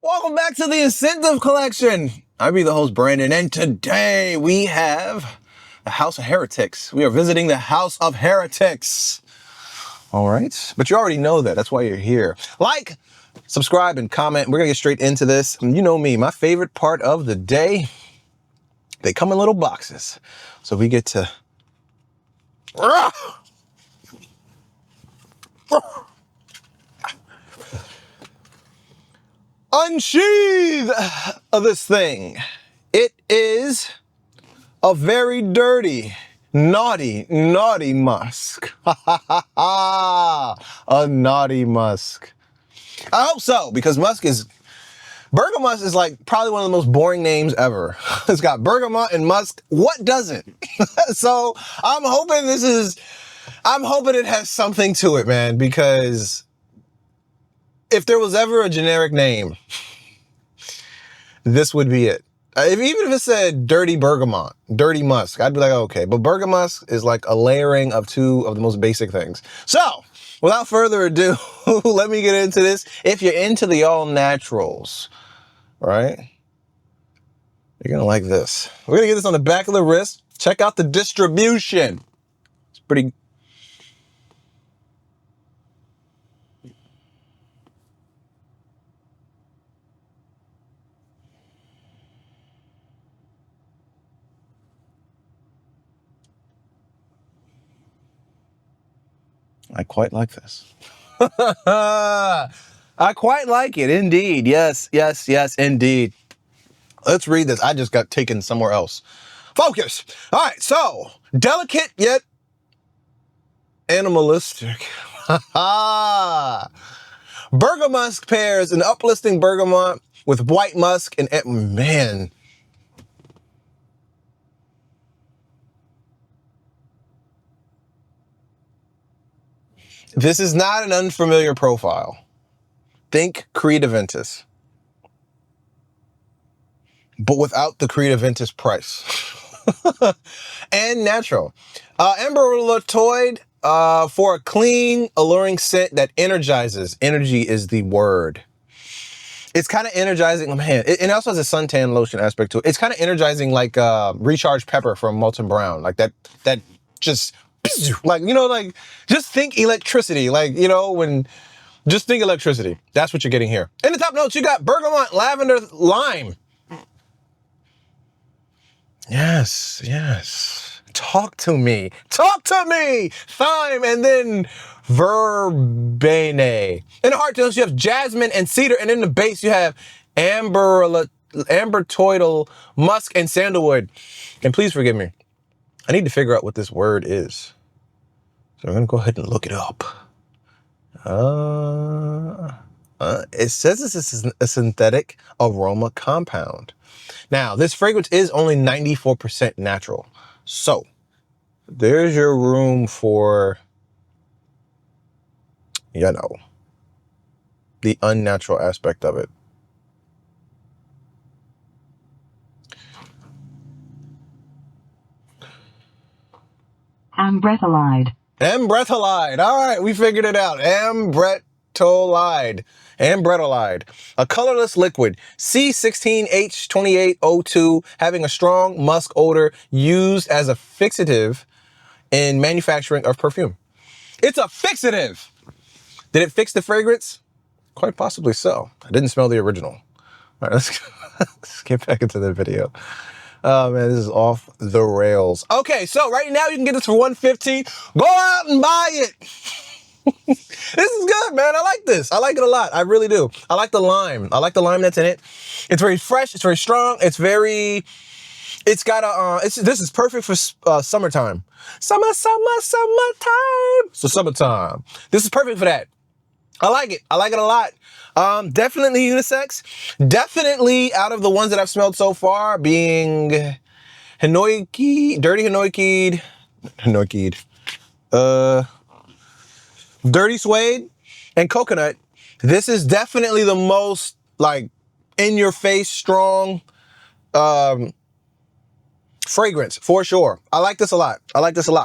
Welcome back to the InScentive collection. I'll be the host, Brandon, and today we have the House of Heretics. We are visiting the House of Heretics. All right, but you already know that. That's why you're here. Like, subscribe, and comment. We're gonna get straight into this. And you know me, my favorite part of the day, they come in little boxes. So we get to unsheathe this thing. It is a very dirty, naughty musk. A naughty musk. I hope so, because bergamusk is like probably one of the most boring names ever. It's got bergamot and musk. What doesn't? So I'm hoping it has something to it, man, because if there was ever a generic name, this would be it. Even if it said dirty bergamot, dirty musk, I'd be like, okay. But bergamusk is like a layering of two of the most basic things. So without further ado, let me get into this. If you're into the all naturals, right? You're gonna like this. We're gonna get this on the back of the wrist. Check out the distribution. It's pretty. I quite like this. I quite like it, indeed. Yes, indeed. Let's read this. I just got taken somewhere else. Focus. All right, so delicate yet animalistic. Bergamusk pairs an uplifting bergamot with white musk and man. This is not an unfamiliar profile. Think Creed Aventus, but without the Creed Aventus price. And natural. Ambrettolide for a clean, alluring scent that energizes. Energy is the word. It's kind of energizing. Man, it also has a suntan lotion aspect to it. It's kind of energizing, like recharged pepper from Molten Brown. Like that just, like, you know, like, just think electricity. Like, you know, just think electricity. That's what you're getting here. In the top notes, you got bergamot, lavender, lime. Yes. Talk to me. Thyme, and then verbena. In the heart notes, you have jasmine and cedar, and in the base, you have ambrettolide, musk, and sandalwood. And please forgive me. I need to figure out what this word is. So I'm going to go ahead and look it up. It says this is a synthetic aroma compound. Now, this fragrance is only 94% natural. So there's your room for, you know, the unnatural aspect of it. Ambrettolide. All right, we figured it out. Ambrettolide. A colorless liquid. C16H28O2, having a strong musk odor, used as a fixative in manufacturing of perfume. It's a fixative. Did it fix the fragrance? Quite possibly so. I didn't smell the original. All right, let's get back into the video. Oh man, this is off the rails. Okay, so right now you can get this for $115. Go out and buy it. This is good, man. I like this. I like it a lot. I really do. I like the lime. I like the lime that's in it. It's very fresh. It's very strong. It's got a, this is perfect for summertime. Summertime. So summertime. This is perfect for that. I like it. I like it a lot. Definitely unisex. Definitely out of the ones that I've smelled so far, being dirty dirty suede and coconut. This is definitely the most like in your face strong fragrance for sure. I like this a lot.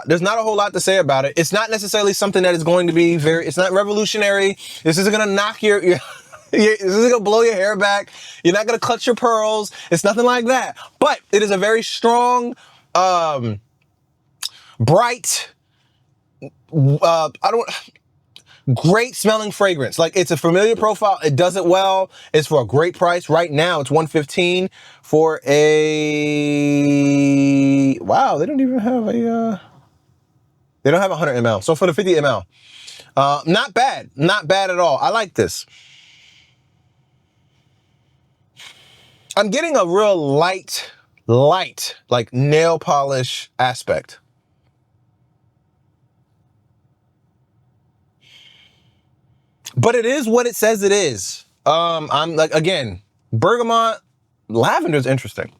There's not a whole lot to say about it. It's not necessarily something that is going to be it's not revolutionary. This isn't going to knock your This isn't gonna blow your hair back. You're not gonna clutch your pearls. It's nothing like that. But it is a very strong, bright, great smelling fragrance. Like, it's a familiar profile. It does it well. It's for a great price. Right now, it's $115 for a, wow, they don't even have a, they don't have 100 ml. So for the 50 ml, not bad. Not bad at all. I like this. I'm getting a real light, like nail polish aspect. But it is what it says it is. I'm like, again, bergamot, lavender is interesting.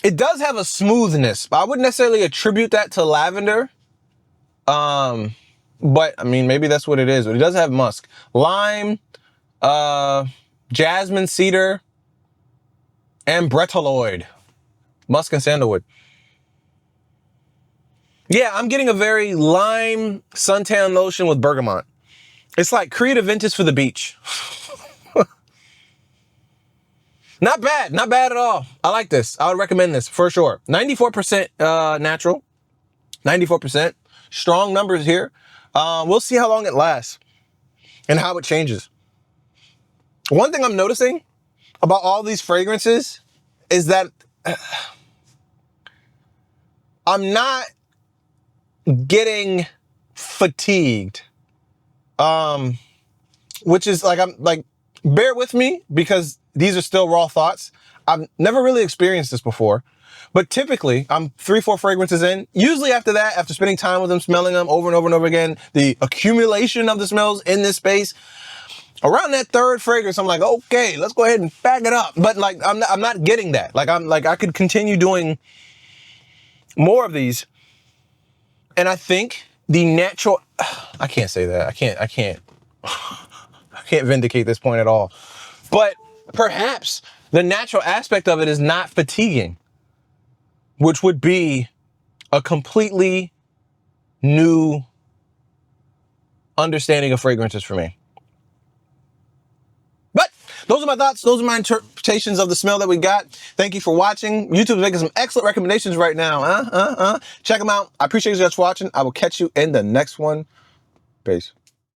It does have a smoothness, but I wouldn't necessarily attribute that to lavender. But I mean, maybe that's what it is. But it does have musk, lime, jasmine, cedar, ambrettolide, musk and sandalwood. Yeah, I'm getting a very lime suntan lotion with bergamot. It's like Create Aventus for the beach. Not bad, not bad at all. I like this. I would recommend this for sure. 94% natural, 94%. Strong numbers here. We'll see how long it lasts and how it changes. One thing I'm noticing about all these fragrances is that I'm not getting fatigued. Which is like, I'm like, bear with me because these are still raw thoughts. I've never really experienced this before, but typically I'm 3-4 fragrances in. Usually after that, after spending time with them, smelling them over and over and over again, the accumulation of the smells in this space, around that third fragrance, I'm like, okay, let's go ahead and bag it up. But like, I'm not getting that. Like, I could continue doing more of these. And I think the natural, I can't say that. I can't vindicate this point at all. But perhaps the natural aspect of it is not fatiguing, which would be a completely new understanding of fragrances for me. But those are my thoughts. Those are my interpretations of the smell that we got. Thank you for watching. YouTube's making some excellent recommendations right now. Check them out. I appreciate you guys watching. I will catch you in the next one. Peace.